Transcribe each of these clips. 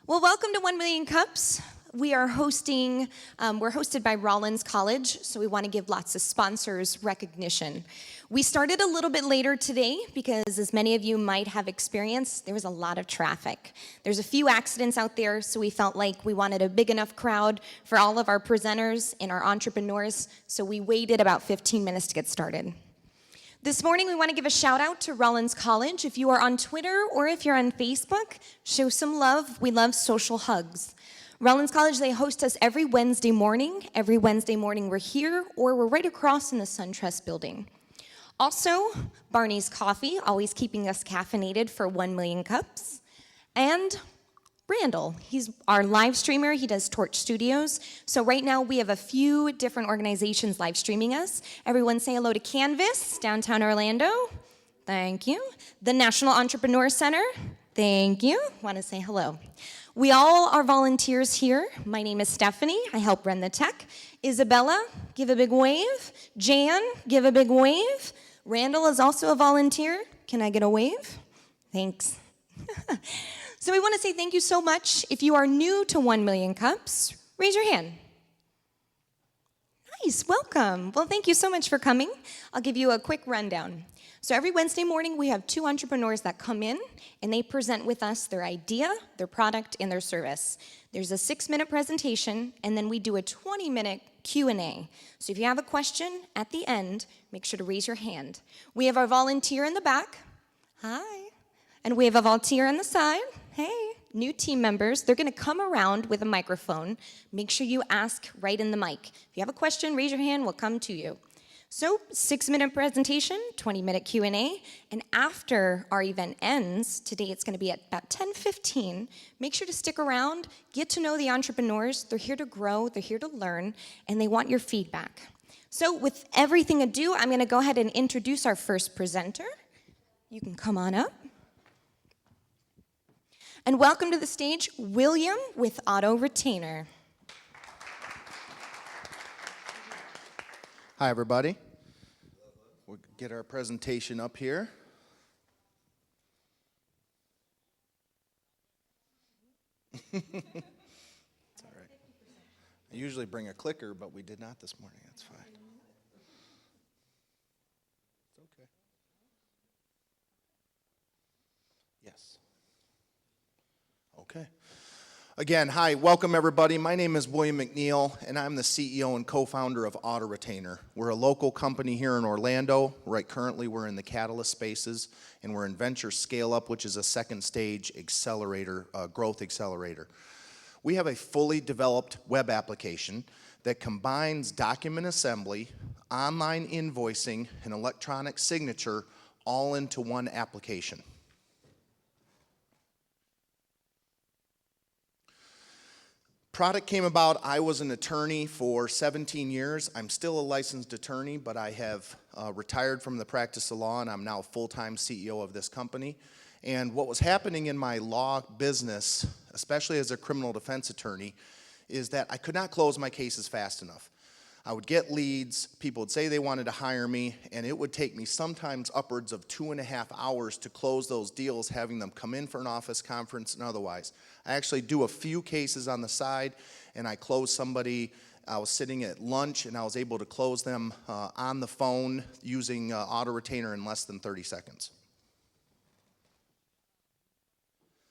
Well, welcome to 1 Million Cups. We're hosted by Rollins College, so we want to give lots of sponsors recognition. We started a little bit later today because, as many of you might have experienced, there was a lot of traffic. There's a few accidents out there, so we felt like we wanted a big enough crowd for all of our presenters and our entrepreneurs, so we waited about 15 minutes to get started. This morning, we want to give a shout out to Rollins College. If you are on Twitter or if you're on Facebook, show some love. We love social hugs. Rollins College, they host us every Wednesday morning. Every Wednesday morning, we're here or we're right across in the SunTrust building. Also, Barney's Coffee, always keeping us caffeinated for 1 million cups. And Randall, he's our live streamer. He does Torch Studios. So right now we have a few different organizations live streaming us. Everyone say hello to Canvas, downtown Orlando. Thank you. The National Entrepreneur Center. Thank you. Want to say hello. We all are volunteers here. My name is Stephanie. I help run the tech. Isabella, give a big wave. Jan, give a big wave. Randall is also a volunteer. Can I get a wave? Thanks. So we want to say thank you so much. If you are new to 1 Million Cups, raise your hand. Nice, welcome. Well, thank you so much for coming. I'll give you a quick rundown. So every Wednesday morning, we have 2 entrepreneurs that come in, and they present with us their idea, their product, and their service. There's a 6-minute presentation, and then we do a 20-minute Q&A. So if you have a question at the end, make sure to raise your hand. We have our volunteer in the back. Hi. And we have a volunteer on the side. Hey, new team members. They're going to come around with a microphone. Make sure you ask right in the mic. If you have a question, raise your hand. We'll come to you. So 6-minute presentation, 20-minute Q&A. And after our event ends, today it's going to be at about 10:15. Make sure to stick around. Get to know the entrepreneurs. They're here to grow. They're here to learn. And they want your feedback. So with everything ado, I'm going to go ahead and introduce our first presenter. You can come on up. And welcome to the stage, William with AutoRetainer. Hi, everybody. We'll get our presentation up here. It's all right. I usually bring a clicker, but we did not this morning. That's fine. It's okay. Yes. Okay. Again, hi, welcome everybody. My name is William McNeil, and I'm the CEO and co-founder of AutoRetainer. We're a local company here in Orlando. Right currently, we're in the catalyst spaces, and we're in venture scale-up, which is a second stage accelerator, growth accelerator. We have a fully developed web application that combines document assembly, online invoicing, and electronic signature all into one application. Product came about. I was an attorney for 17 years. I'm still a licensed attorney, but I have retired from the practice of law, and I'm now full-time CEO of this company. And what was happening in my law business, especially as a criminal defense attorney, is that I could not close my cases fast enough. I would get leads, people would say they wanted to hire me, and it would take me sometimes upwards of 2.5 hours to close those deals, having them come in for an office conference and otherwise. I actually do a few cases on the side, and I close somebody. I was sitting at lunch, and I was able to close them on the phone using AutoRetainer in less than 30 seconds.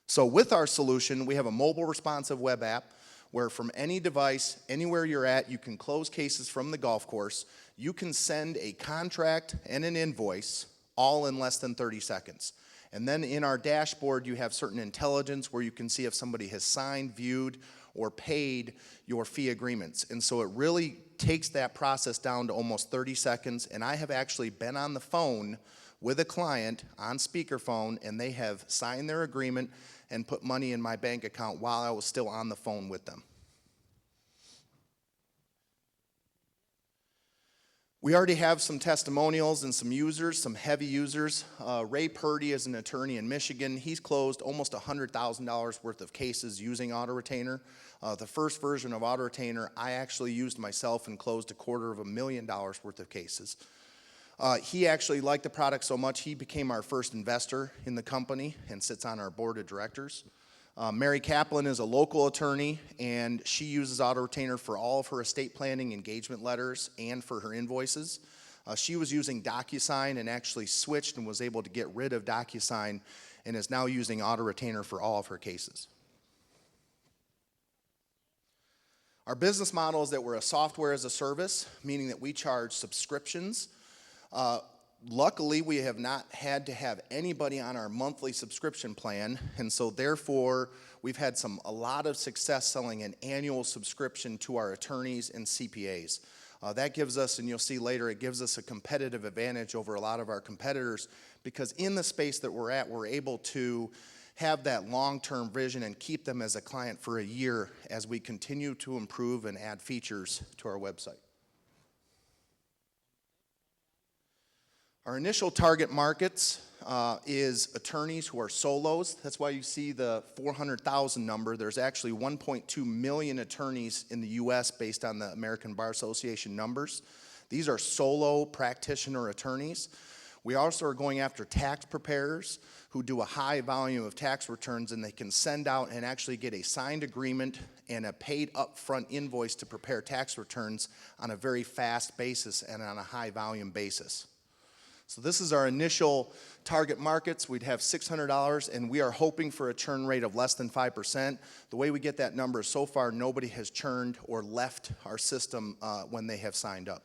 So with our solution, we have a mobile responsive web app where from any device, anywhere you're at, you can close cases from the golf course. You can send a contract and an invoice all in less than 30 seconds. And then in our dashboard, you have certain intelligence where you can see if somebody has signed, viewed, or paid your fee agreements. And so it really takes that process down to almost 30 seconds. And I have actually been on the phone with a client on speakerphone, and they have signed their agreement and put money in my bank account while I was still on the phone with them. We already have some testimonials and some users, some heavy users. Ray Purdy is an attorney in Michigan. He's closed almost $100,000 worth of cases using AutoRetainer. The first version of AutoRetainer, I actually used myself and closed $250,000 worth of cases. He actually liked the product so much, he became our first investor in the company and sits on our board of directors. Mary Kaplan is a local attorney, and she uses AutoRetainer for all of her estate planning engagement letters and for her invoices. She was using DocuSign and actually switched and was able to get rid of DocuSign and is now using AutoRetainer for all of her cases. Our business model is that we're a software as a service, meaning that we charge subscriptions. Luckily, we have not had to have anybody on our monthly subscription plan, and so therefore, we've had a lot of success selling an annual subscription to our attorneys and CPAs. That gives us, and you'll see later, it gives us a competitive advantage over a lot of our competitors, because in the space that we're at, we're able to have that long-term vision and keep them as a client for a year as we continue to improve and add features to our website. Our initial target markets is attorneys who are solos. That's why you see the 400,000 number. There's actually 1.2 million attorneys in the US based on the American Bar Association numbers. These are solo practitioner attorneys. We also are going after tax preparers who do a high volume of tax returns, and they can send out and actually get a signed agreement and a paid upfront invoice to prepare tax returns on a very fast basis and on a high volume basis. So this is our initial target markets. We'd have $600, and we are hoping for a churn rate of less than 5%. The way we get that number is so far nobody has churned or left our system when they have signed up.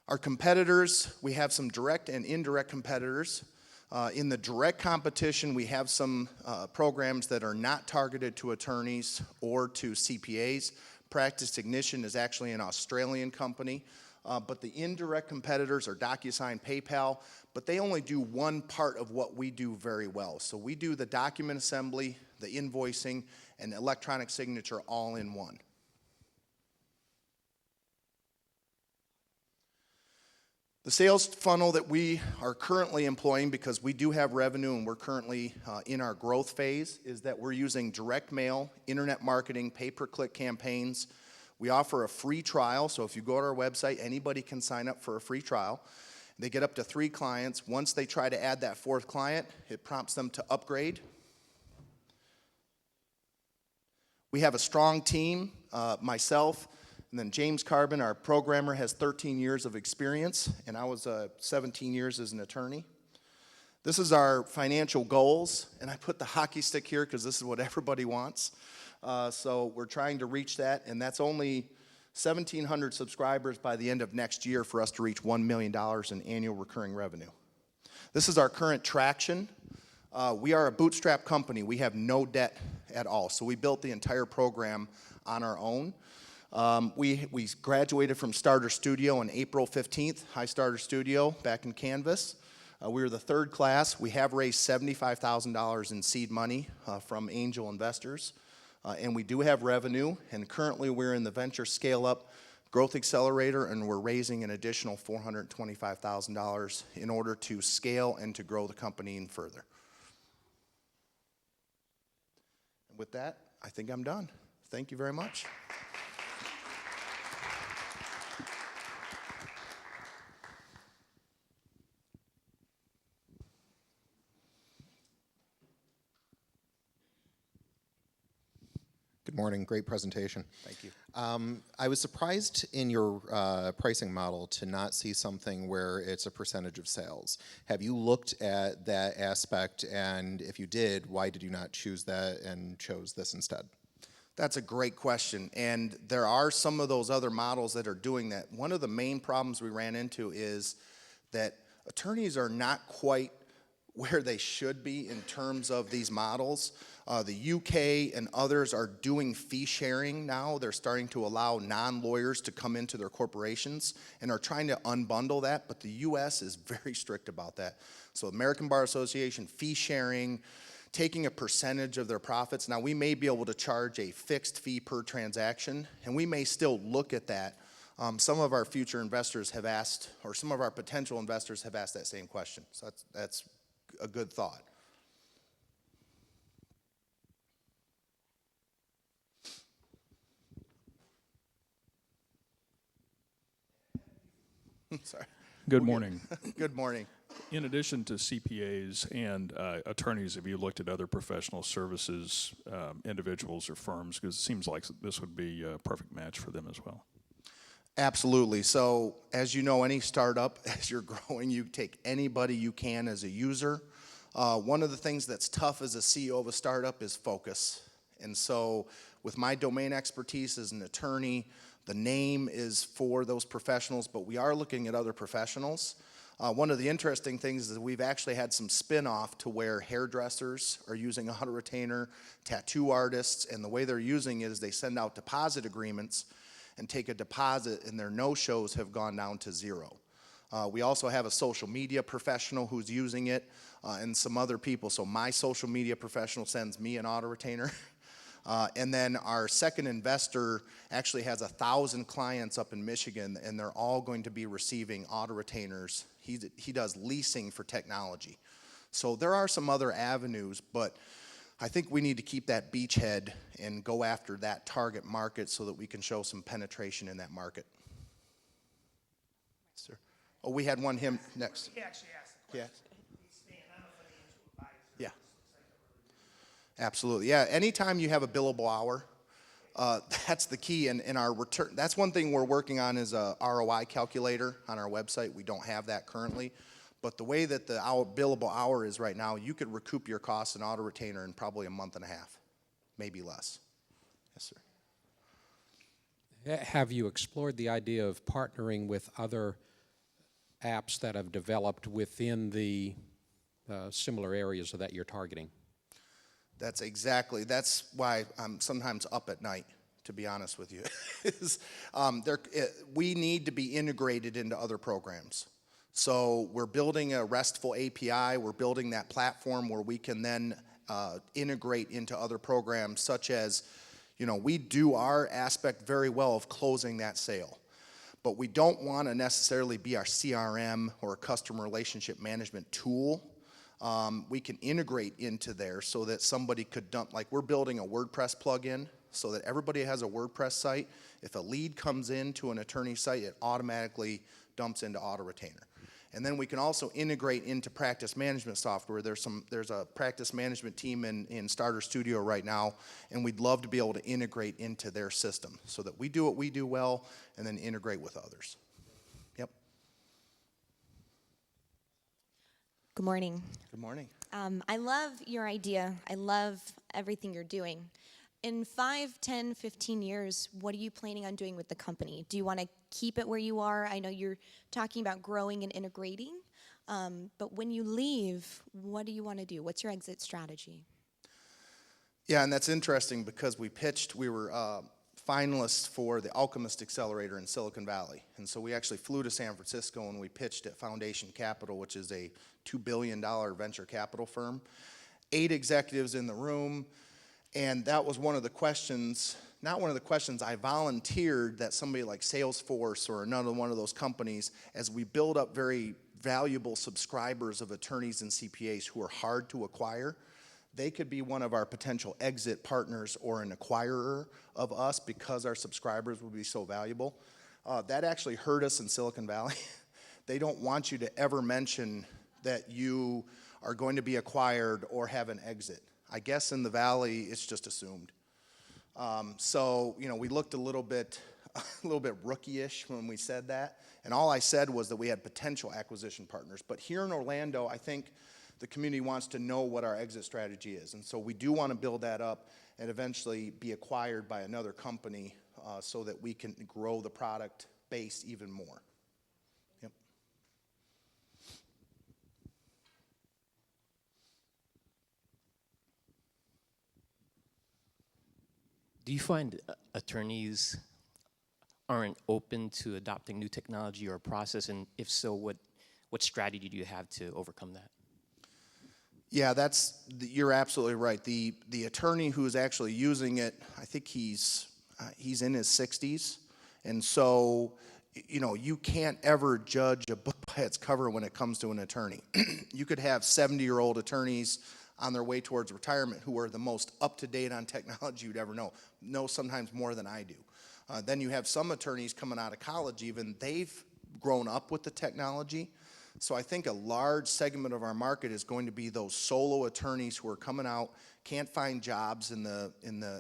Our competitors, we have some direct and indirect competitors. In the direct competition, we have some programs that are not targeted to attorneys or to CPAs. Practice Ignition is actually an Australian company. But the indirect competitors are DocuSign, PayPal, but they only do one part of what we do very well. So we do the document assembly, the invoicing, and electronic signature all in one. The sales funnel that we are currently employing, because we do have revenue and we're currently in our growth phase, is that we're using direct mail, internet marketing, pay-per-click campaigns. We offer a free trial, so if you go to our website, anybody can sign up for a free trial. They get up to 3 clients. Once they try to add that 4th client, it prompts them to upgrade. We have a strong team, myself, and then James Carbon, our programmer, has 13 years of experience, and I was 17 years as an attorney. This is our financial goals, and I put the hockey stick here because this is what everybody wants. So we're trying to reach that, and that's only 1,700 subscribers by the end of next year for us to reach $1 million in annual recurring revenue. This is our current traction. We are a bootstrap company. We have no debt at all, so we built the entire program on our own. We graduated from Starter Studio on April 15th, High Starter Studio back in Canvas. We were the 3rd class. We have raised $75,000 in seed money from angel investors. And we do have revenue, and currently we're in the venture scale-up growth accelerator, and we're raising an additional $425,000 in order to scale and to grow the company even further. And with that, I think I'm done. Thank you very much. Good morning. Great presentation. Thank you. I was surprised in your pricing model to not see something where it's a percentage of sales. Have you looked at that aspect, and if you did, why did you not choose that and chose this instead? That's a great question, and there are some of those other models that are doing that. One of the main problems we ran into is that attorneys are not quite where they should be in terms of these models. The UK and others are doing fee sharing now. They're starting to allow non-lawyers to come into their corporations and are trying to unbundle that, but the US is very strict about that. So American Bar Association, fee sharing, taking a percentage of their profits. Now, we may be able to charge a fixed fee per transaction, and we may still look at that. Some of our future investors have asked, or some of our potential investors have asked that same question. So that's a good thought. Sorry. Good morning. Good morning. In addition to CPAs and attorneys, have you looked at other professional services, individuals or firms? Because it seems like this would be a perfect match for them as well. Absolutely. So as you know, any startup, as you're growing, you take anybody you can as a user. One of the things that's tough as a CEO of a startup is focus. And so with my domain expertise as an attorney, the name is for those professionals, but we are looking at other professionals. One of the interesting things is that we've actually had some spin-off to where hairdressers are using AutoRetainer, tattoo artists, and the way they're using it is they send out deposit agreements and take a deposit, and their no-shows have gone down to 0. We also have a social media professional who's using it, and some other people. So my social media professional sends me an AutoRetainer. And then our second investor actually has 1,000 clients up in Michigan, and they're all going to be receiving AutoRetainers. He does leasing for technology. So there are some other avenues, but I think we need to keep that beachhead and go after that target market so that we can show some penetration in that market. Sir. Oh, we had one him next. He actually asked the question. Yeah. Absolutely. Yeah, anytime you have a billable hour, that's the key. And in our return, that's one thing we're working on is a ROI calculator on our website. We don't have that currently. But the way that the billable hour is right now, you could recoup your costs in AutoRetainer in probably a month and a half, maybe less. Yes, sir. Have you explored the idea of partnering with other apps that have developed within the similar areas that you're targeting? That's why I'm sometimes up at night, to be honest with you. We need to be integrated into other programs. So we're building a RESTful API. We're building that platform where we can then integrate into other programs, such as, we do our aspect very well of closing that sale. But we don't want to necessarily be our CRM or a customer relationship management tool. We can integrate into there so that somebody could dump, like we're building a WordPress plugin so that everybody has a WordPress site. If a lead comes into an attorney site, it automatically dumps into AutoRetainer. And then we can also integrate into practice management software. There's a practice management team in Starter Studio right now, and we'd love to be able to integrate into their system so that we do what we do well and then integrate with others. Yep. Good morning. Good morning. I love your idea. I love everything you're doing. In 5, 10, 15 years, what are you planning on doing with the company? Do you want to keep it where you are? I know you're talking about growing and integrating, but when you leave, what do you want to do? What's your exit strategy? Yeah, and that's interesting because we were finalists for the Alchemist Accelerator in Silicon Valley. And so we actually flew to San Francisco and we pitched at Foundation Capital, which is a $2 billion venture capital firm. 8 executives in the room. And that was one of the questions, not one of the questions, I volunteered that somebody like Salesforce or another one of those companies, as we build up very valuable subscribers of attorneys and CPAs who are hard to acquire, they could be one of our potential exit partners or an acquirer of us because our subscribers would be so valuable. That actually hurt us in Silicon Valley. They don't want you to ever mention that you are going to be acquired or have an exit. I guess in the Valley, it's just assumed. So, we looked a little bit rookie-ish when we said that. And all I said was that we had potential acquisition partners. But here in Orlando, I think the community wants to know what our exit strategy is. And so we do want to build that up and eventually be acquired by another company so that we can grow the product base even more. Yep. Do you find attorneys aren't open to adopting new technology or process? And if so, what strategy do you have to overcome that? Yeah, you're absolutely right. The attorney who is actually using it, I think he's in his 60s. And so, you can't ever judge a book by its cover when it comes to an attorney. You could have 70-year-old attorneys on their way towards retirement who are the most up-to-date on technology you'd ever know sometimes more than I do. Then you have some attorneys coming out of college even, they've grown up with the technology. So I think a large segment of our market is going to be those solo attorneys who are coming out, can't find jobs in the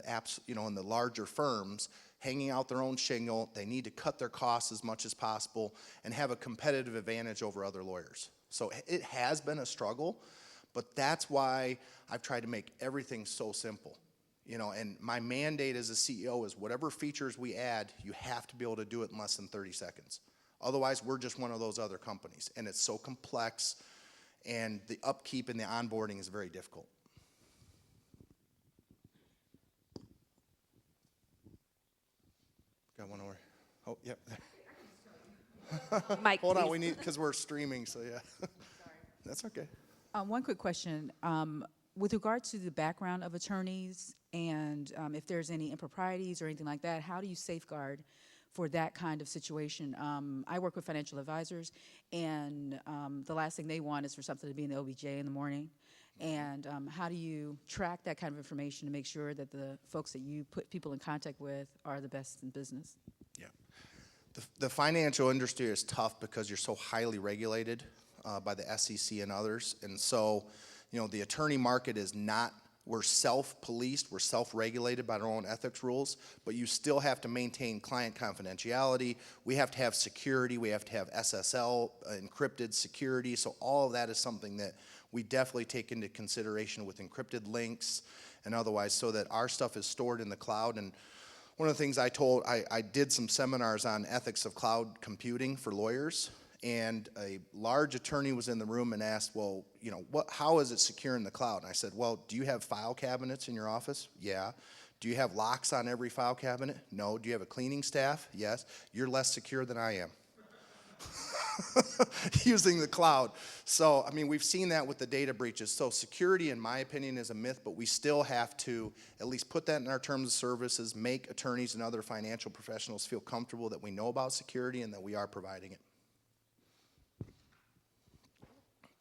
apps, you know, in the larger firms, hanging out their own shingle. They need to cut their costs as much as possible and have a competitive advantage over other lawyers. So it has been a struggle, but that's why I've tried to make everything so simple. You know, and my mandate as a CEO is whatever features we add, you have to be able to do it in less than 30 seconds. Otherwise, we're just one of those other companies. And it's so complex, and the upkeep and the onboarding is very difficult. Got one over. Oh, yep. Mike, Hold on, please. we need, because we're streaming, so yeah. That's okay. One quick question. With regard to the background of attorneys and if there's any improprieties or anything like that, how do you safeguard for that kind of situation? I work with financial advisors, and the last thing they want is for something to be in the OBJ in the morning. And how do you track that kind of information to make sure that the folks that you put people in contact with are the best in business? Yeah. The financial industry is tough because you're so highly regulated by the SEC and others. And so, you know, the attorney market is not, we're self-policed, we're self-regulated by our own ethics rules, but you still have to maintain client confidentiality. We have to have security. We have to have SSL, encrypted security. So all of that is something that we definitely take into consideration with encrypted links and otherwise, so that our stuff is stored in the cloud. And one of the things I did some seminars on ethics of cloud computing for lawyers, and a large attorney was in the room and asked, well, you know, how is it secure in the cloud? And I said, well, do you have file cabinets in your office? Yeah. Do you have locks on every file cabinet? No. Do you have a cleaning staff? Yes. You're less secure than I am. Using the cloud. So, I mean, we've seen that with the data breaches. So security, in my opinion, is a myth, but we still have to at least put that in our terms of services, make attorneys and other financial professionals feel comfortable that we know about security and that we are providing it.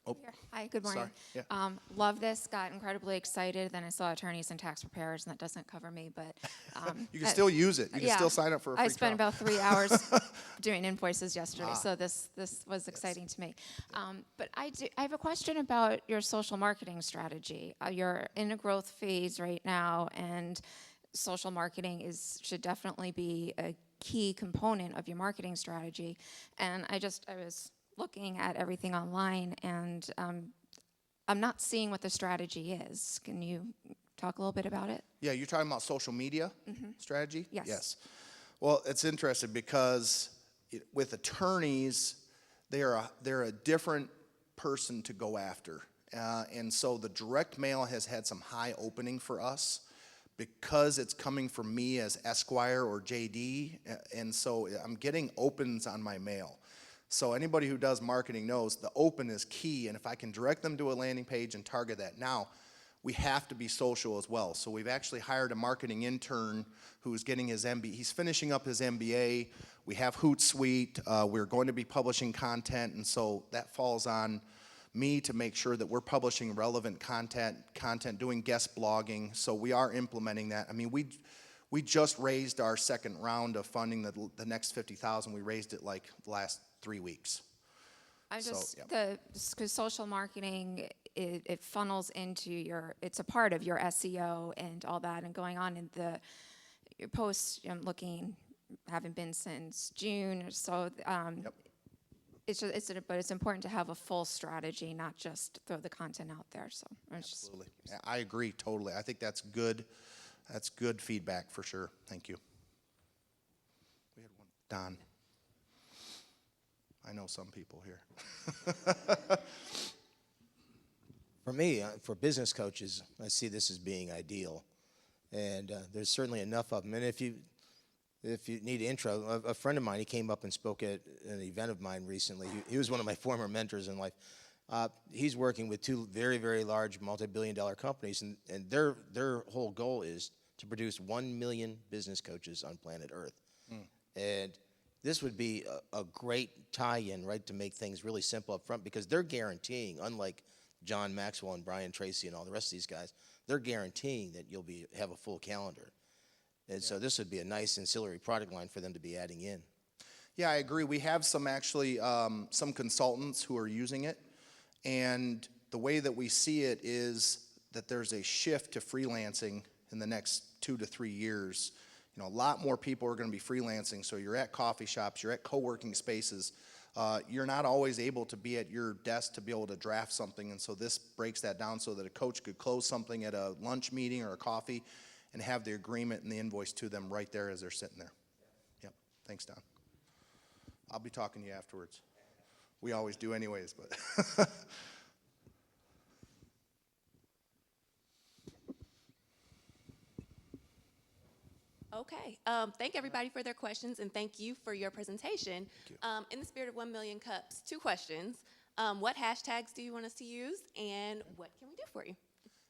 Oh, Here. Hi, good morning. Sorry. Yeah. Love this, got incredibly excited. Then I saw attorneys and tax preparers, and that doesn't cover me, but. You can still use it. You can still sign up for a free I spent trial. about 3 hours doing invoices yesterday, so this was exciting to me. But I have a question about your social marketing strategy. You're in a growth phase right now, and social marketing should definitely be a key component of your marketing strategy. And I was looking at everything online, and I'm not seeing what the strategy is. Can you talk a little bit about it? Yeah, you're talking about social media strategy? Yes. Yes. Well, it's interesting because with attorneys, they're a different person to go after. And so the direct mail has had some high opening for us because it's coming from me as Esquire or JD. And so I'm getting opens on my mail. So anybody who does marketing knows the open is key, and if I can direct them to a landing page and target that. Now, we have to be social as well. So we've actually hired a marketing intern who's getting his MBA. He's finishing up his MBA. We have Hootsuite. We're going to be publishing content, and so that falls on me to make sure that we're publishing relevant content, doing guest blogging. So we are implementing that. I mean, we just raised our second round of funding, the next $50,000. We raised it like the last 3 weeks. Because social marketing, it funnels into it's a part of your SEO and all that, and going on in your posts, I'm looking, haven't been since June or so. Yep. But it's important to have a full strategy, not just throw the content out there. So Absolutely. I agree totally. I think that's good. That's good feedback for sure. Thank you. We had one. Don. I know some people here. For me, for business coaches, I see this as being ideal, and there's certainly enough of them. And if you need an intro, a friend of mine, he came up and spoke at an event of mine recently. He was one of my former mentors in life. He's working with two very, very large multi-billion-dollar companies, and their whole goal is to produce 1 million business coaches on planet Earth. And this would be a great tie-in, right, to make things really simple up front, because they're guaranteeing, unlike John Maxwell and Brian Tracy and all the rest of these guys, they're guaranteeing that you'll have a full calendar. And so this would be a nice ancillary product line for them to be adding in. Yeah, I agree. We have some actually, some consultants who are using it. And the way that we see it is that there's a shift to freelancing in the next 2 to 3 years. You know, a lot more people are going to be freelancing. So you're at coffee shops, you're at co-working spaces. You're not always able to be at your desk to be able to draft something. And so this breaks that down so that a coach could close something at a lunch meeting or a coffee and have the agreement and the invoice to them right there as they're sitting there. Yep. Thanks, Don. I'll be talking to you afterwards. We always do anyways, but. Okay. Thank everybody for their questions, and thank you for your presentation. In the spirit of 1 million cups, 2 questions. What hashtags do you want us to use, and what can we do for you?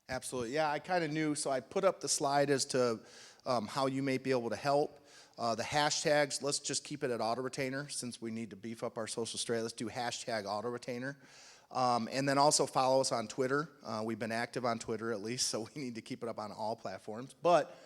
Absolutely. Yeah, I kind of knew, so I put up the slide as to how you may be able to help. The hashtags, let's just keep it at AutoRetainer since we need to beef up our social strategy. Let's do hashtag AutoRetainer. And then also follow us on Twitter. We've been active on Twitter at least, so we need to keep it up on all platforms. But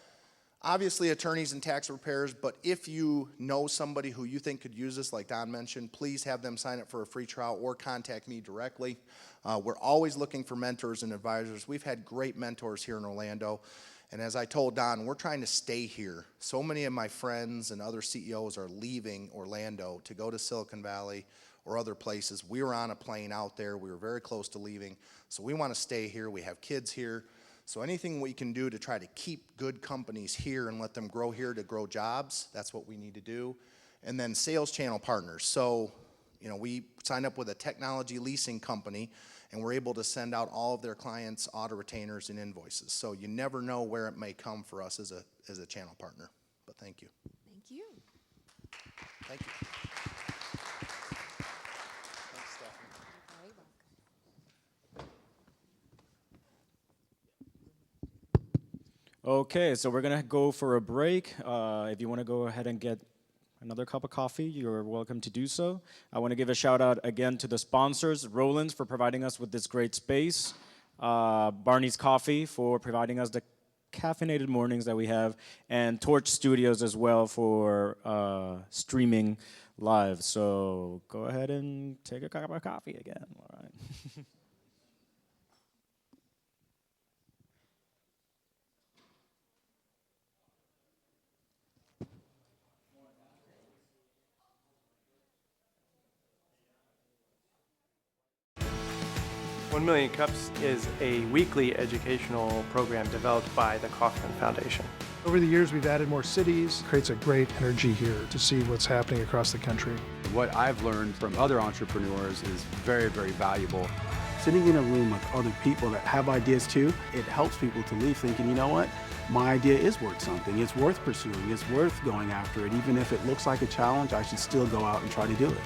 obviously attorneys and tax preparers, but if you know somebody who you think could use this, like Don mentioned, please have them sign up for a free trial or contact me directly. We're always looking for mentors and advisors. We've had great mentors here in Orlando. And as I told Don, we're trying to stay here. So many of my friends and other CEOs are leaving Orlando to go to Silicon Valley or other places. We were on a plane out there. We were very close to leaving. So we want to stay here. We have kids here. So anything we can do to try to keep good companies here and let them grow here to grow jobs, that's what we need to do. And then sales channel partners. So, you know, we signed up with a technology leasing company, and we're able to send out all of their clients auto-retainers and invoices. So you never know where it may come for us as a channel partner. But thank you. Thank you. Thank you. Okay, so we're gonna go for a break. If you wanna go ahead and get another cup of coffee, you're welcome to do so. I wanna give a shout out again to the sponsors, Roland's for providing us with this great space, Barney's Coffee for providing us the caffeinated mornings that we have, and Torch Studios as well for streaming live. So go ahead and take a cup of coffee again, all right? One Million Cups is a weekly educational program developed by the Kauffman Foundation. Over the years, we've added more cities. It creates a great energy here to see what's happening across the country. What I've learned from other entrepreneurs is very, very valuable. Sitting in a room with other people that have ideas too, it helps people to leave thinking, you know what, my idea is worth something. It's worth pursuing. It's worth going after it. Even if it looks like a challenge, I should still go out and try to do it.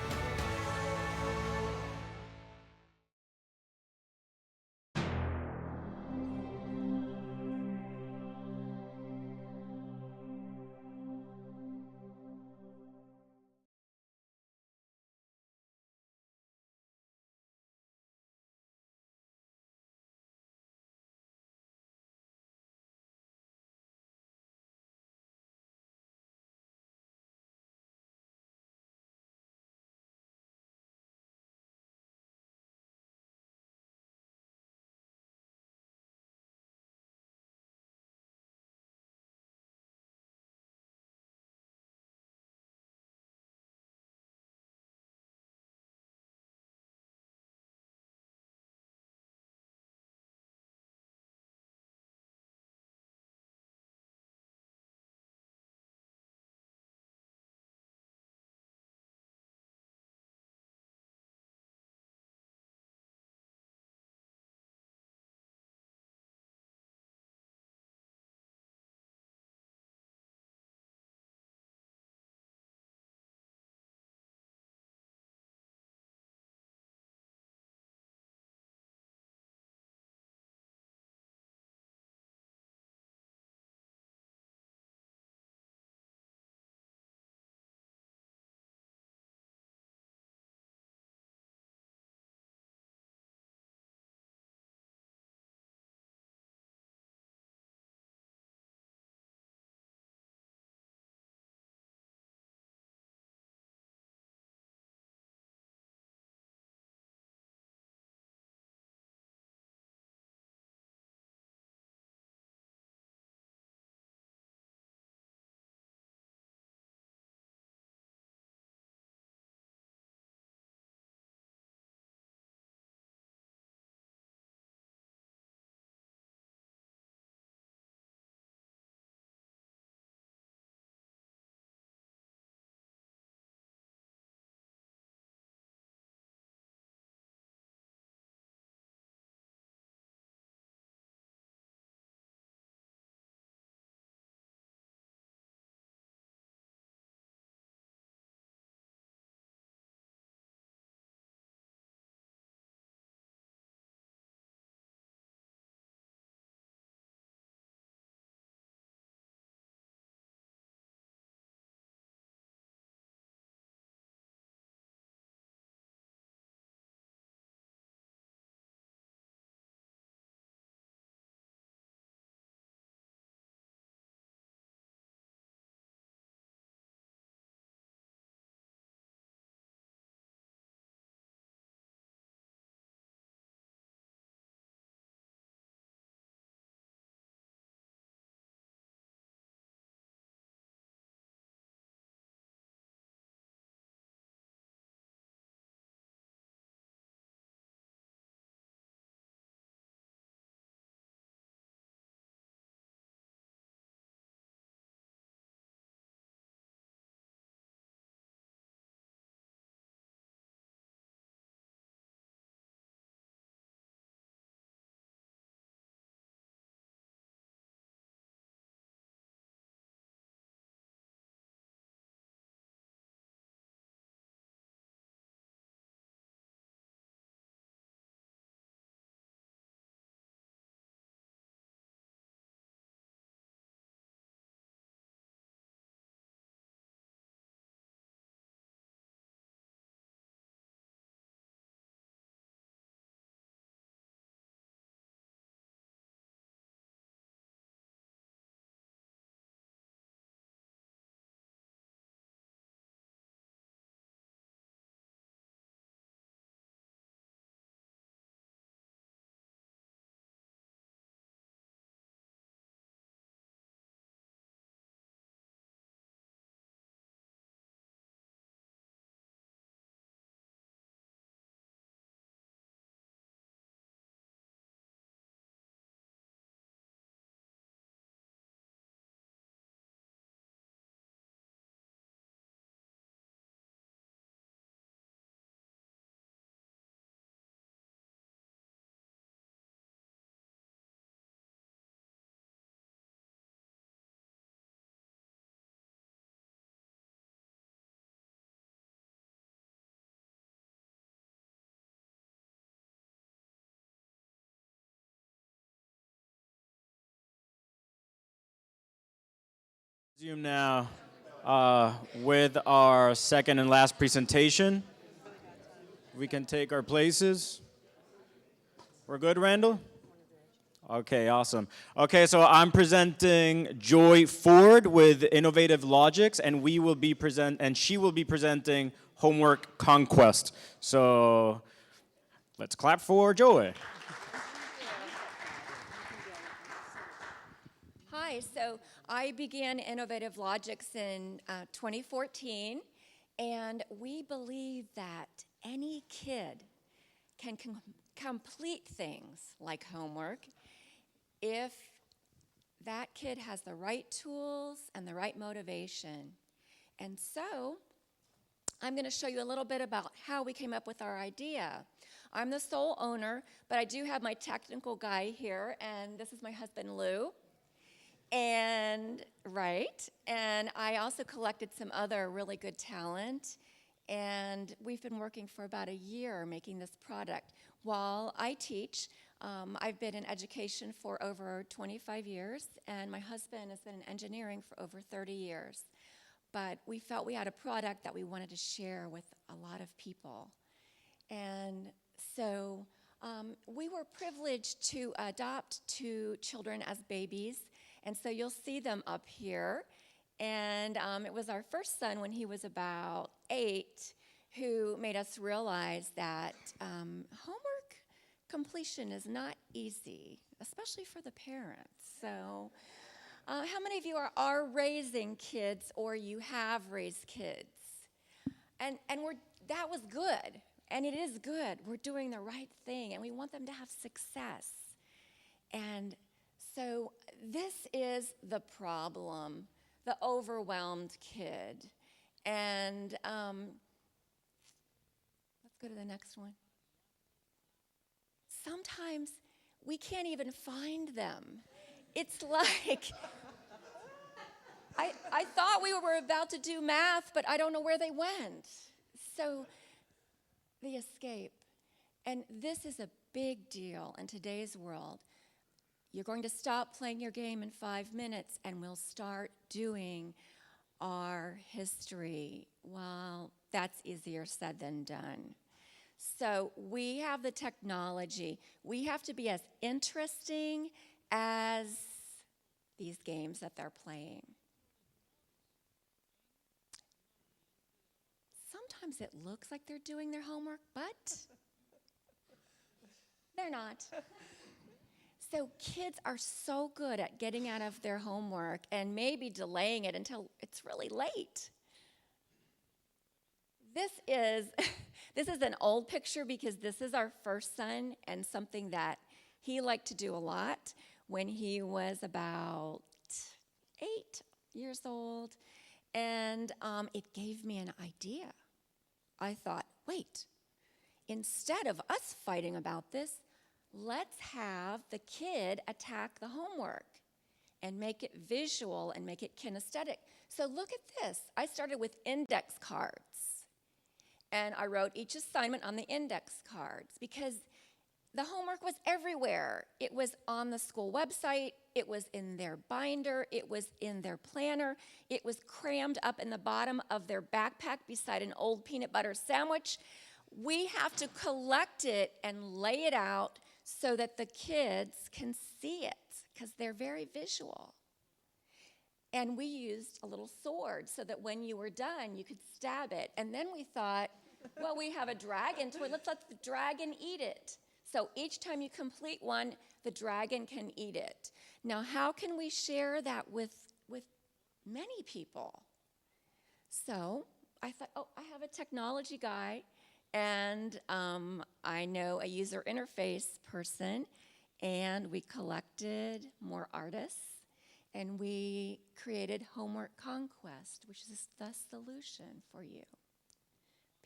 Resume now with our second and last presentation. We can take our places. We're good, Randall? Okay, awesome. Okay, so I'm presenting Joy Ford with Innovative Logics, and she will be presenting Homework Conquest. So let's clap for Joy. Hi, so I began Innovative Logics in 2014, and we believe that any kid can complete things like homework if that kid has the right tools and the right motivation. And so I'm going to show you a little bit about how we came up with our idea. I'm the sole owner, but I do have my technical guy here, and this is my husband, Lou. And I also collected some other really good talent, and we've been working for about a year making this product. While I teach, I've been in education for over 25 years, and my husband has been in engineering for over 30 years. But we felt we had a product that we wanted to share with a lot of people. And so we were privileged to adopt 2 children as babies. And so you'll see them up here. And it was our first son when he was about 8 who made us realize that homework completion is not easy, especially for the parents. So how many of you are raising kids or you have raised kids? And that was good, and it is good. We're doing the right thing, and we want them to have success. And so this is the problem, the overwhelmed kid. And let's go to the next one. Sometimes we can't even find them. It's like, I thought we were about to do math, but I don't know where they went. So the escape. And this is a big deal in today's world. You're going to stop playing your game in 5 minutes, and we'll start doing our history. Well, that's easier said than done. So we have the technology. We have to be as interesting as these games that they're playing. Sometimes it looks like they're doing their homework, but they're not. So kids are so good at getting out of their homework and maybe delaying it until it's really late. This is an old picture because this is our first son and something that he liked to do a lot when he was about 8 years old. And it gave me an idea. I thought, wait, instead of us fighting about this, let's have the kid attack the homework and make it visual and make it kinesthetic. So look at this. I started with index cards. And I wrote each assignment on the index cards because the homework was everywhere. It was on the school website. It was in their binder. It was in their planner. It was crammed up in the bottom of their backpack beside an old peanut butter sandwich. We have to collect it and lay it out so that the kids can see it because they're very visual. And we used a little sword so that when you were done, you could stab it. And then we thought, well, we have a dragon toy. Let's let the dragon eat it. So each time you complete one, the dragon can eat it. Now, how can we share that with many people? So I thought, I have a technology guy, and I know a user interface person, and we collected more artists. And we created Homework Conquest, which is the solution for you,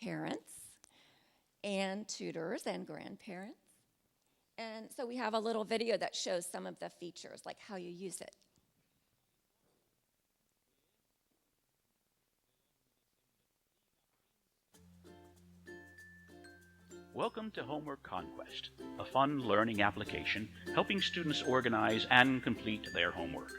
parents and tutors and grandparents. And so we have a little video that shows some of the features, like how you use it. Welcome to Homework Conquest, a fun learning application helping students organize and complete their homework.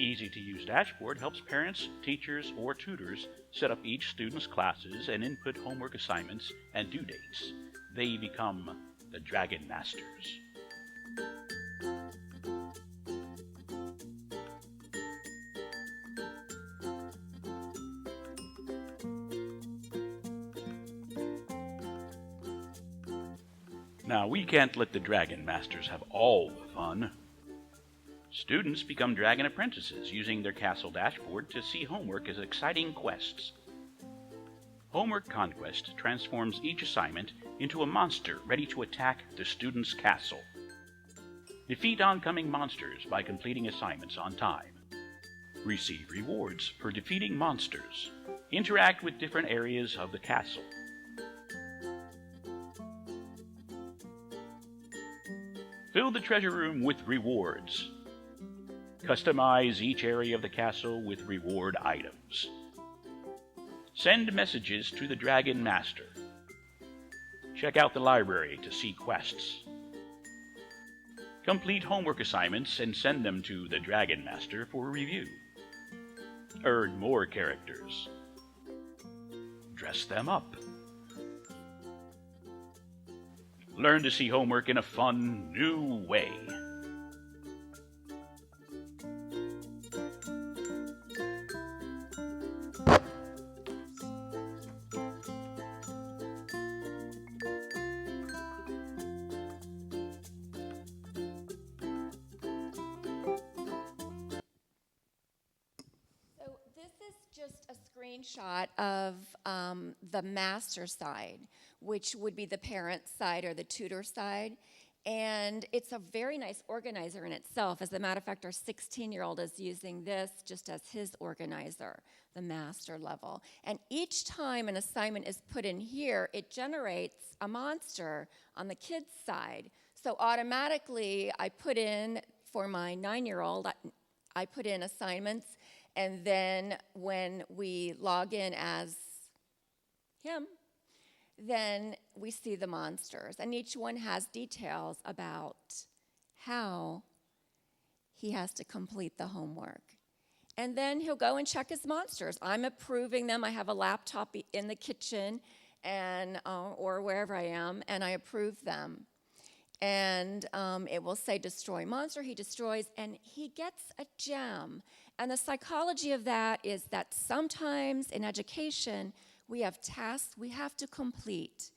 easy-to-use dashboard helps parents, teachers, or tutors set up each student's classes and input homework assignments and due dates. They become the Dragon Masters. Now, we can't let the Dragon Masters have all the fun. Students become Dragon Apprentices using their castle dashboard to see homework as exciting quests. Homework Conquest transforms each assignment into a monster ready to attack the student's castle. Defeat oncoming monsters by completing assignments on time. Receive rewards for defeating monsters. Interact with different areas of the castle. Fill the treasure room with rewards. Customize each area of the castle with reward items. Send messages to the Dragon Master. Check out the library to see quests. Complete homework assignments and send them to the Dragon Master for review. Earn more characters. Dress them up. Learn to see homework in a fun, new way. So this is just a screenshot of the master side, which would be the parent side or the tutor side. And it's a very nice organizer in itself. As a matter of fact, our 16-year-old is using this just as his organizer, the master level. And each time an assignment is put in here, it generates a monster on the kids' side. So automatically, I put in, for my 9-year-old, I put in assignments, and then when we log in as him, then we see the monsters. And each one has details about how he has to complete the homework. And then he'll go and check his monsters. I'm approving them. I have a laptop in the kitchen and or wherever I am, and I approve them. And it will say destroy monster. He destroys, and he gets a gem. And the psychology of that is that sometimes in education, we have tasks we have to complete,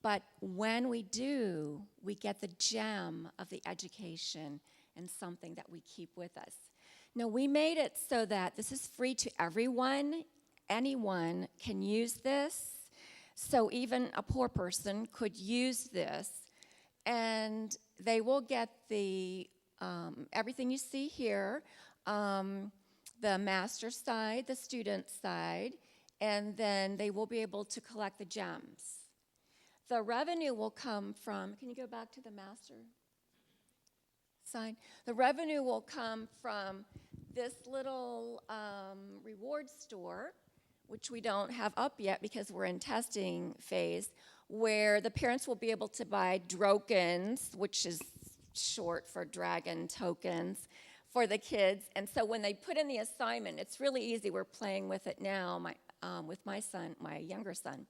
but when we do, we get the gem of the education and something that we keep with us. Now, we made it so that this is free to everyone. Anyone can use this. So even a poor person could use this, and they will get the everything you see here, the master side, the student side, and then they will be able to collect the gems. The revenue will come from, can you go back to the master side? The revenue will come from this little reward store, which we don't have up yet because we're in testing phase, where the parents will be able to buy drokens, which is short for dragon tokens, for the kids. And so when they put in the assignment, it's really easy. We're playing with it now. With my son, my younger son.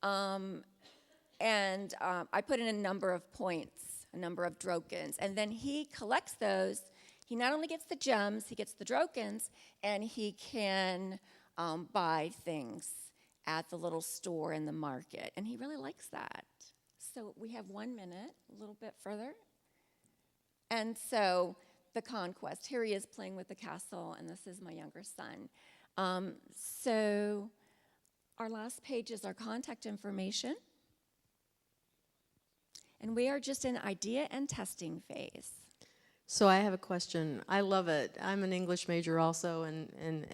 I put in a number of points, a number of drokens, and then he collects those. He not only gets the gems, he gets the drokens, and he can buy things at the little store in the market, and he really likes that. So we have 1 minute, a little bit further. And so the Conquest, here he is playing with the castle, and this is my younger son. So our last page is our contact information. And we are just in idea and testing phase. So I have a question. I love it. I'm an English major also and an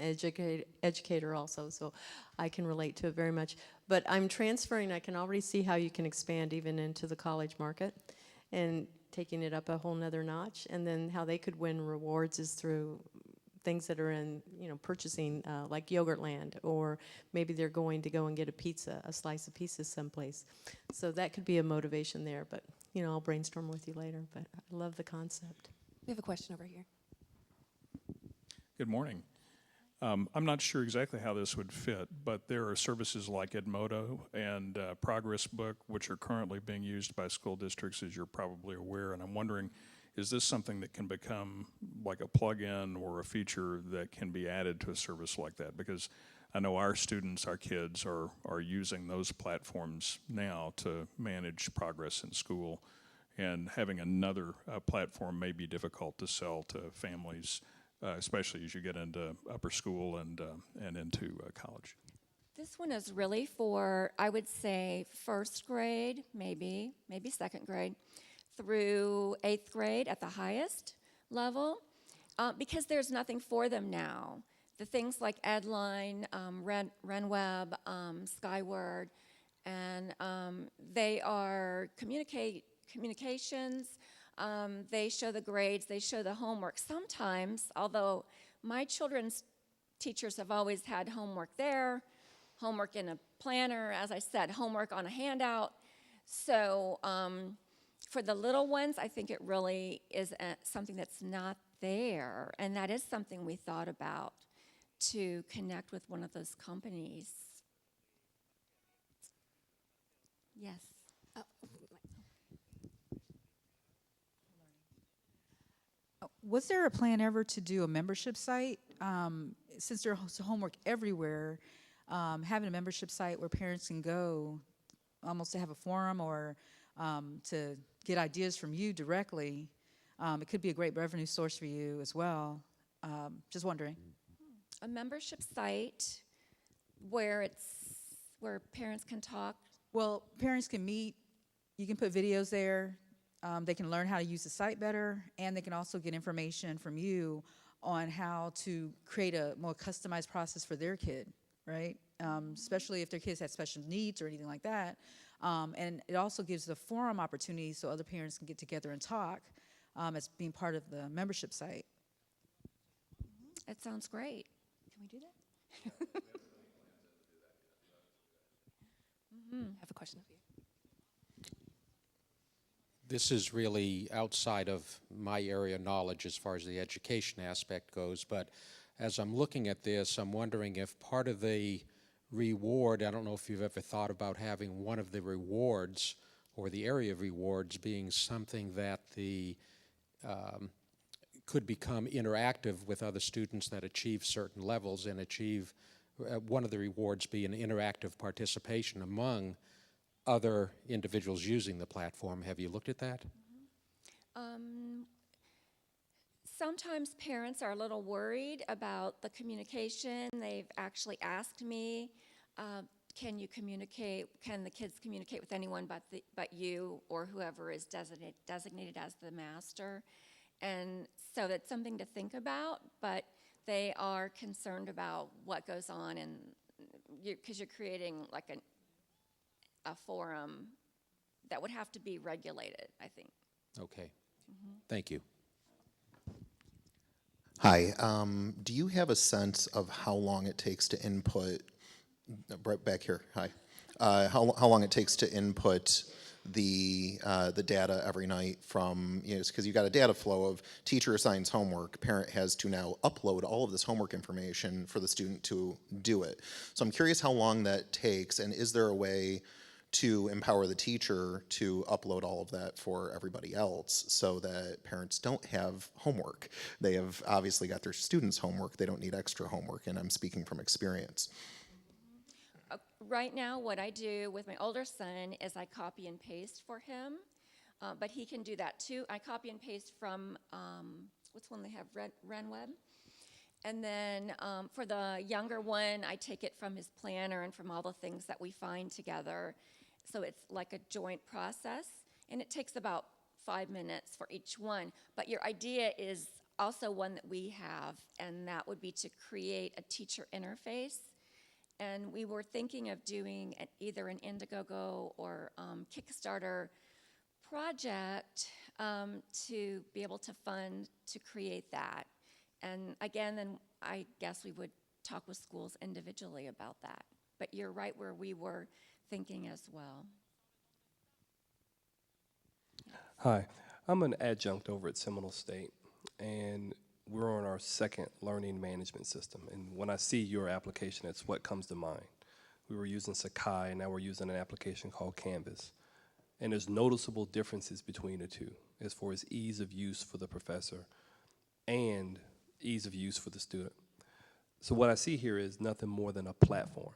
educator also, so I can relate to it very much. But I'm transferring, I can already see how you can expand even into the college market and taking it up a whole nother notch. And then how they could win rewards is through things that are in, purchasing like Yogurtland, or maybe they're going to go and get a pizza, a slice of pizza someplace. So that could be a motivation there, but I'll brainstorm with you later, but I love the concept. We have a question over here. Good morning. I'm not sure exactly how this would fit, but there are services like Edmodo and Progress Book, which are currently being used by school districts, as you're probably aware. And I'm wondering, is this something that can become like a plug-in or a feature that can be added to a service like that? Because I know our students, our kids, are using those platforms now to manage progress in school. And having another platform may be difficult to sell to families, especially as you get into upper school and into college. This one is really for, I would say, first grade, maybe second grade, through 8th grade at the highest level, because there's nothing for them now. The things like Edline, RenWeb, Skyward, and they are communications. They show the grades, they show the homework. Sometimes, although my children's teachers have always had homework there, homework in a planner, as I said, homework on a handout. So for the little ones, I think it really is something that's not there. And that is something we thought about, to connect with one of those companies. Yes. Was there a plan ever to do a membership site? Since there's homework everywhere, having a membership site where parents can go almost to have a forum or to get ideas from you directly, it could be a great revenue source for you as well. Just wondering. A membership site where parents can talk? Well, parents can meet. You can put videos there. They can learn how to use the site better, and they can also get information from you on how to create a more customized process for their kid, right? Especially if their kids have special needs or anything like that. And it also gives the forum opportunities so other parents can get together and talk as being part of the membership site. It sounds great. Can we do that? I have a question for you. This is really outside of my area of knowledge as far as the education aspect goes, but as I'm looking at this, I'm wondering if part of the reward, I don't know if you've ever thought about having one of the rewards or the area of rewards being something that could become interactive with other students that achieve certain levels and achieve, one of the rewards be an interactive participation among other individuals using the platform. Have you looked at that? Sometimes parents are a little worried about the communication. They've actually asked me, can the kids communicate with anyone but you or whoever is designated as the master? And so that's something to think about, but they are concerned about what goes on, and because you're creating like a forum that would have to be regulated, I think. Okay. Thank you. Hi, do you have a sense of how long it takes to input, right back here, hi, how long it takes to input the data every night from, because you've got a data flow of teacher assigns homework, parent has to now upload all of this homework information for the student to do it. So I'm curious how long that takes, and is there a way to empower the teacher to upload all of that for everybody else so that parents don't have homework? They have obviously got their students' homework, they don't need extra homework, and I'm speaking from experience. Right now, what I do with my older son is I copy and paste for him, but he can do that too. I copy and paste from, what's one they have, RenWeb? And then for the younger one, I take it from his planner and from all the things that we find together. So it's like a joint process, and it takes about 5 minutes for each one. But your idea is also one that we have, and that would be to create a teacher interface. And we were thinking of doing either an Indiegogo or Kickstarter project to be able to fund to create that. And again, then I guess we would talk with schools individually about that. But you're right where we were thinking as well. Hi, I'm an adjunct over at Seminole State, and we're on our second learning management system. And when I see your application, it's what comes to mind. We were using Sakai, and now we're using an application called Canvas. And there's noticeable differences between the two as far as ease of use for the professor and ease of use for the student. So what I see here is nothing more than a platform.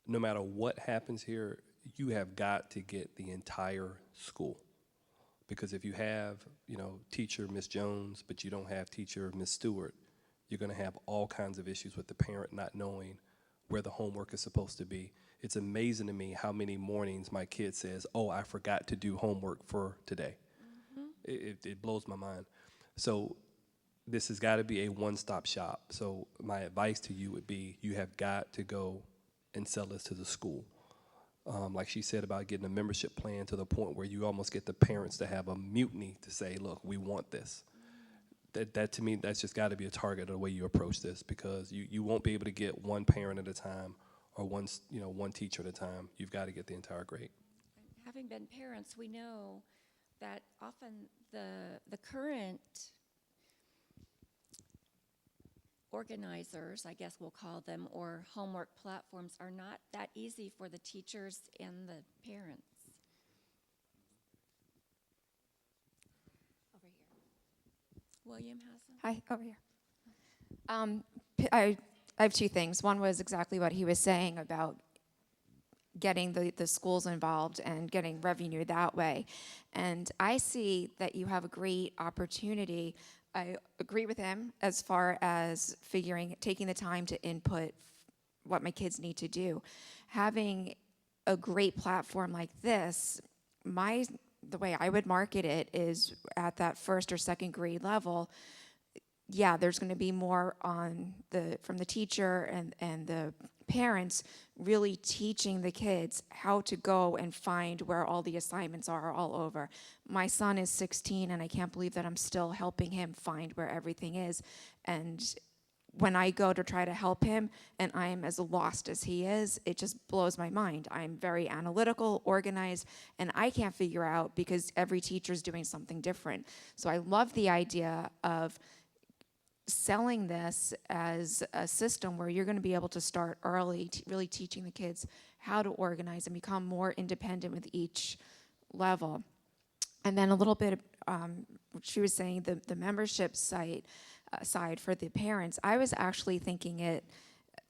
No matter what happens here, you have got to get the entire school. Because if you have, teacher Miss Jones, but you don't have teacher Miss Stewart, you're going to have all kinds of issues with the parent not knowing where the homework is supposed to be. It's amazing to me how many mornings my kid says, oh, I forgot to do homework for today. It blows my mind. So this has got to be a one-stop shop. So my advice to you would be, you have got to go and sell this to the school. Like she said about getting a membership plan to the point where you almost get the parents to have a mutiny to say, look, we want this. That to me, that's just got to be a target of the way you approach this, because you won't be able to get one parent at a time or one teacher at a time. You've got to get the entire grade. Having been parents, we know that often the current organizers, I guess we'll call them, or homework platforms are not that easy for the teachers and the parents. Over here. William has them. Hi, over here. I have two things. One was exactly what he was saying about getting the schools involved and getting revenue that way. And I see that you have a great opportunity. I agree with him as far as taking the time to input what my kids need to do. Having a great platform like this, the way I would market it is at that first or second grade level. Yeah, there's going to be more from the teacher and the parents really teaching the kids how to go and find where all the assignments are all over. My son is 16, and I can't believe that I'm still helping him find where everything is. And when I go to try to help him and I am as lost as he is, it just blows my mind. I'm very analytical, organized, and I can't figure out because every teacher's doing something different. So I love the idea of selling this as a system where you're going to be able to start early, really teaching the kids how to organize and become more independent with each level. And then a little bit, what she was saying, the membership side for the parents, I was actually thinking it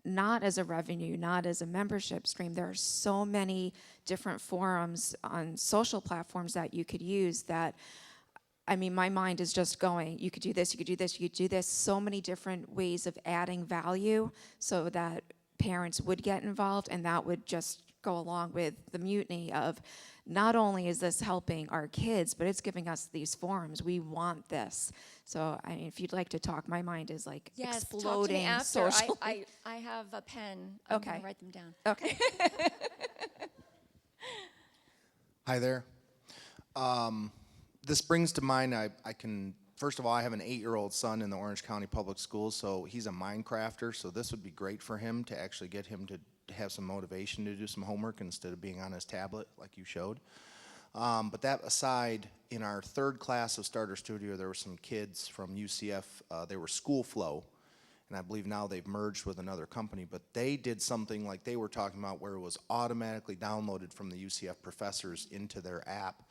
not as a revenue, not as a membership stream. There are so many different forums on social platforms that you could use that, I mean, my mind is just going, you could do this, you could do this, you could do this. So many different ways of adding value so that parents would get involved, and that would just go along with the mutiny of not only is this helping our kids, but it's giving us these forums. We want this. So, I mean, if you'd like to talk, my mind is like exploding. Talk to me after. Social. I have a pen. I'm going to write them down. Okay. Hi there. This brings to mind, first of all, I have an 8-year-old son in the Orange County Public Schools, so he's a Minecrafter, so this would be great for him to actually get him to have some motivation to do some homework instead of being on his tablet like you showed. But that aside, in our third class of Starter Studio, there were some kids from UCF, they were School Flow, and I believe now they've merged with another company, but they did something like they were talking about where it was automatically downloaded from the UCF professors into their app,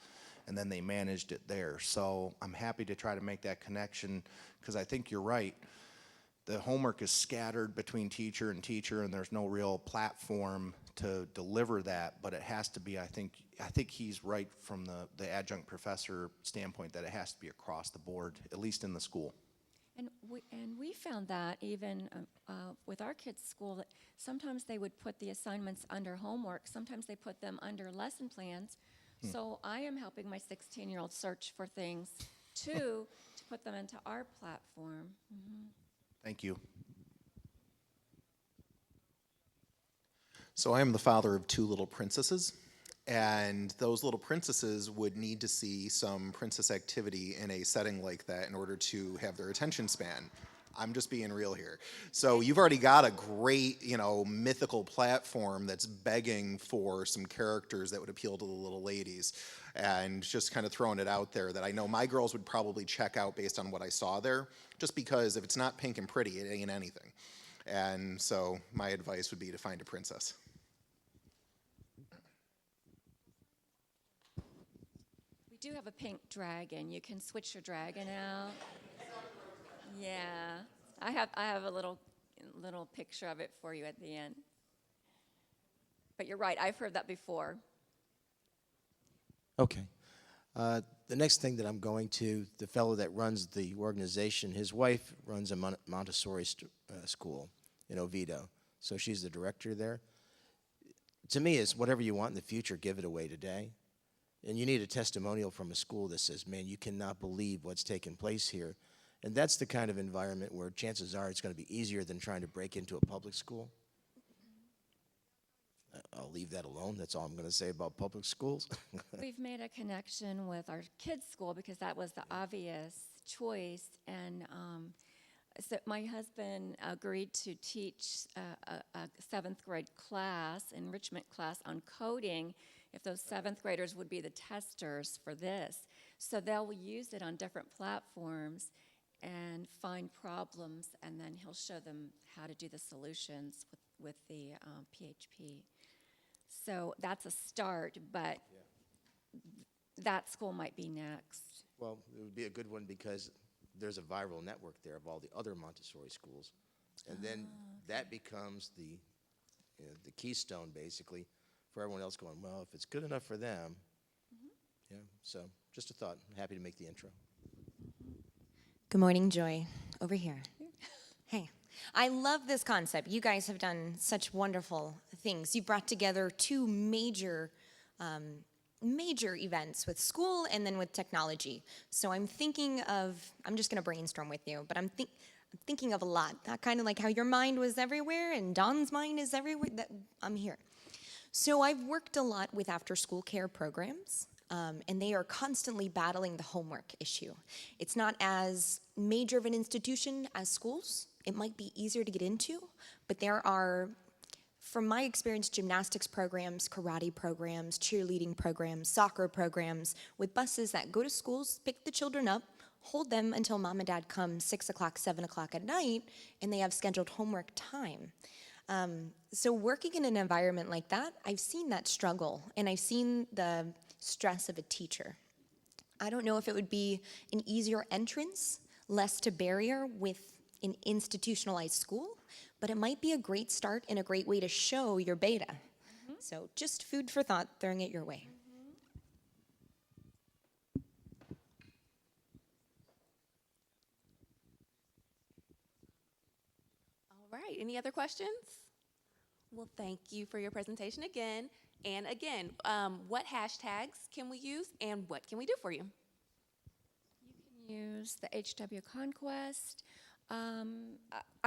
and then they managed it there. So I'm happy to try to make that connection, because I think you're right. The homework is scattered between teacher, and there's no real platform to deliver that, but it has to be, I think he's right from the adjunct professor standpoint that it has to be across the board, at least in the school. And we found that even with our kids' school, that sometimes they would put the assignments under homework, sometimes they put them under lesson plans. So I am helping my 16-year-old search for things, too, to put them into our platform. Thank you. So I am the father of 2 little princesses, and those little princesses would need to see some princess activity in a setting like that in order to have their attention span. I'm just being real here. So you've already got a great, mythical platform that's begging for some characters that would appeal to the little ladies. And just kind of throwing it out there that I know my girls would probably check out based on what I saw there, just because if it's not pink and pretty, it ain't anything. And so my advice would be to find a princess. We do have a pink dragon. You can switch your dragon out. Yeah, I have a little picture of it for you at the end. But you're right, I've heard that before. Okay. The next thing that I'm going to, the fellow that runs the organization, his wife runs a Montessori school in Oviedo. So she's the director there. To me, it's whatever you want in the future, give it away today. And you need a testimonial from a school that says, man, you cannot believe what's taking place here. And that's the kind of environment where chances are it's going to be easier than trying to break into a public school. I'll leave that alone. That's all I'm going to say about public schools. We've made a connection with our kids' school because that was the obvious choice. And so my husband agreed to teach a 7th grade class, enrichment class on coding, if those 7th graders would be the testers for this. So they'll use it on different platforms and find problems, and then he'll show them how to do the solutions with the PHP. So that's a start, but that school might be next. Well, it would be a good one because there's a viral network there of all the other Montessori schools. And then that becomes the keystone, basically, for everyone else going, well, if it's good enough for them. Yeah, so just a thought. I'm happy to make the intro. Good morning, Joy. Over here. Hey. I love this concept. You guys have done such wonderful things. You brought together two major events with school and then with technology. So I'm thinking of, I'm just going to brainstorm with you, but I'm thinking of a lot. That kind of like how your mind was everywhere and Don's mind is everywhere. I'm here. So I've worked a lot with after-school care programs. And they are constantly battling the homework issue. It's not as major of an institution as schools. It might be easier to get into, but there are, from my experience, gymnastics programs, karate programs, cheerleading programs, soccer programs, with buses that go to schools, pick the children up, hold them until mom and dad come 6 o'clock, 7 o'clock at night, and they have scheduled homework time. So working in an environment like that, I've seen that struggle, and I've seen the stress of a teacher. I don't know if it would be an easier entrance, less to barrier with an institutionalized school, but it might be a great start and a great way to show your beta. So just food for thought, throwing it your way. All right, any other questions? Well, thank you for your presentation again. And again, what hashtags can we use and what can we do for you? You can use the HW Conquest. I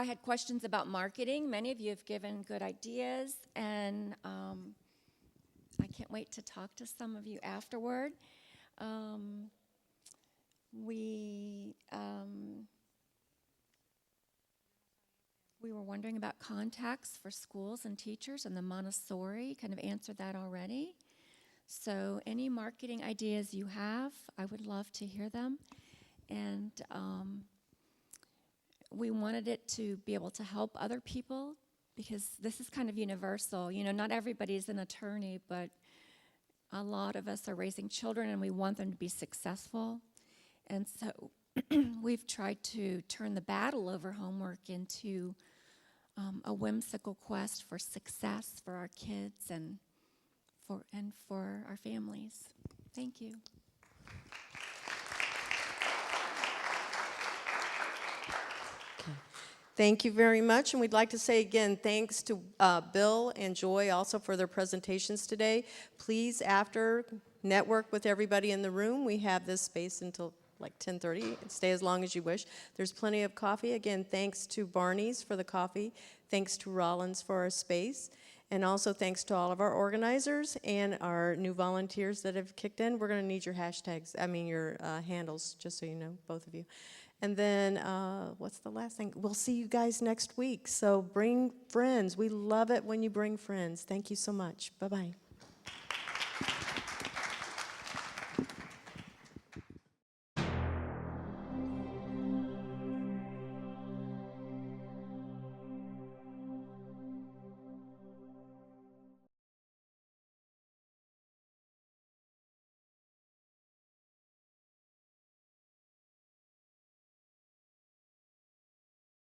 had questions about marketing. Many of you have given good ideas, and I can't wait to talk to some of you afterward. We were wondering about contacts for schools and teachers, and the Montessori kind of answered that already. So any marketing ideas you have, I would love to hear them. And we wanted it to be able to help other people because this is kind of universal. You know, not everybody's an attorney, but a lot of us are raising children and we want them to be successful. And so we've tried to turn the battle over homework into a whimsical quest for success for our kids and for our families. Thank you. Thank you very much, and we'd like to say again thanks to Bill and Joy also for their presentations today. Please, after, network with everybody in the room. We have this space until like 10:30. Stay as long as you wish. There's plenty of coffee. Again, thanks to Barney's for the coffee. Thanks to Rollins for our space. And also thanks to all of our organizers and our new volunteers that have kicked in. We're going to need your hashtags, your handles, just so you know, both of you. And then, what's the last thing? We'll see you guys next week. So bring friends. We love it when you bring friends. Thank you so much. Bye-bye.